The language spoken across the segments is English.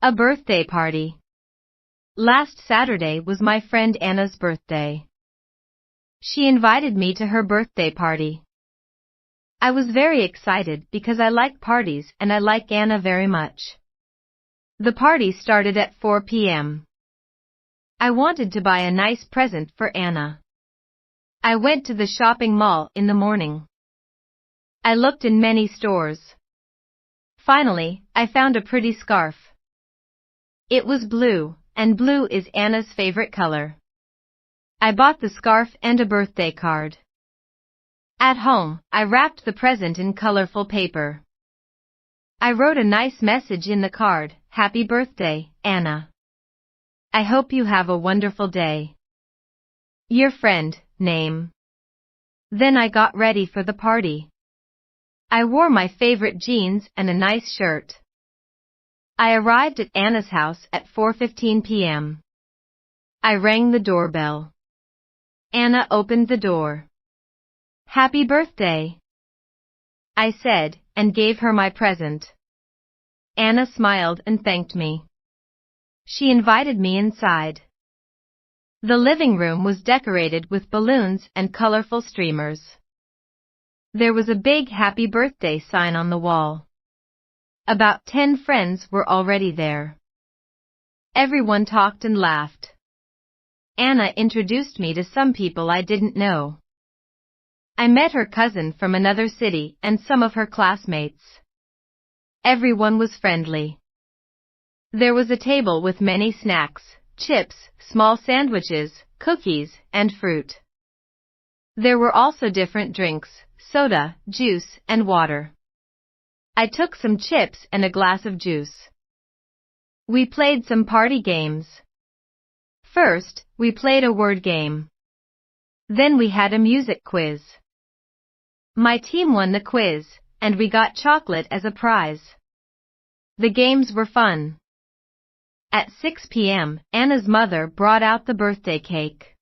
A birthday party. Last Saturday was my friend Anna's birthday. She invited me to her birthday party. I was very excited because I like parties and I like Anna very much. The party started at 4 p.m. I wanted to buy a nice present for Anna. I went to the shopping mall in the morning. I looked in many stores. Finally, I found a pretty scarf. It was blue, and blue is Anna's favorite color. I bought the scarf and a birthday card. At home, I wrapped the present in colorful paper. I wrote a nice message in the card, "Happy birthday, Anna. I hope you have a wonderful day. Your friend, name." Then I got ready for the party. I wore my favorite jeans and a nice shirt. I arrived at Anna's house at 4:15 p.m. I rang the doorbell. Anna opened the door. "Happy birthday," I said, and gave her my present. Anna smiled and thanked me. She invited me inside. The living room was decorated with balloons and colorful streamers. There was a big happy birthday sign on the wall. About 10 friends were already there. Everyone talked and laughed. Anna introduced me to some people I didn't know. I met her cousin from another city and some of her classmates. Everyone was friendly. There was a table with many snacks, chips, small sandwiches, cookies, and fruit. There were also different drinks, soda, juice, and water. I took some chips and a glass of juice. We played some party games. First, we played a word game. Then we had a music quiz. My team won the quiz, and we got chocolate as a prize. The games were fun. At 6 p.m., Anna's mother brought out the birthday cake.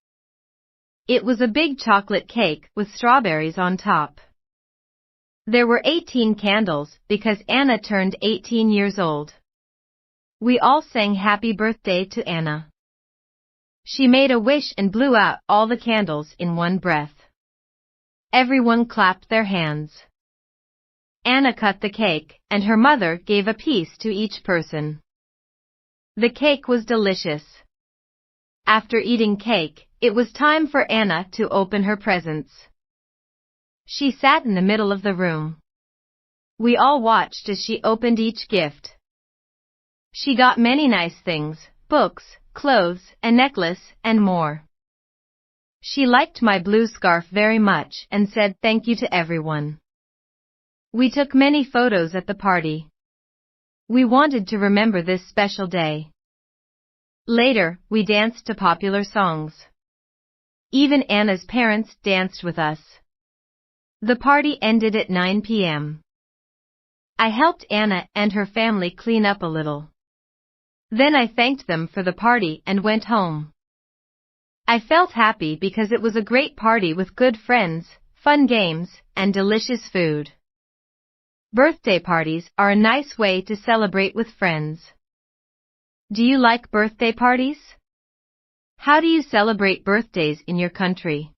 It was a big chocolate cake with strawberries on top. There were 18 candles because Anna turned 18 years old. We all sang happy birthday to Anna. She made a wish and blew out all the candles in one breath. Everyone clapped their hands. Anna cut the cake, and her mother gave a piece to each person. The cake was delicious. After eating cake, it was time for Anna to open her presents. She sat in the middle of the room. We all watched as she opened each gift. She got many nice things, books, clothes, a necklace, and more. She liked my blue scarf very much and said thank you to everyone. We took many photos at the party. We wanted to remember this special day. Later, we danced to popular songs. Even Anna's parents danced with us. The party ended at 9 p.m. I helped Anna and her family clean up a little. Then I thanked them for the party and went home. I felt happy because it was a great party with good friends, fun games, and delicious food. Birthday parties are a nice way to celebrate with friends. Do you like birthday parties? How do you celebrate birthdays in your country?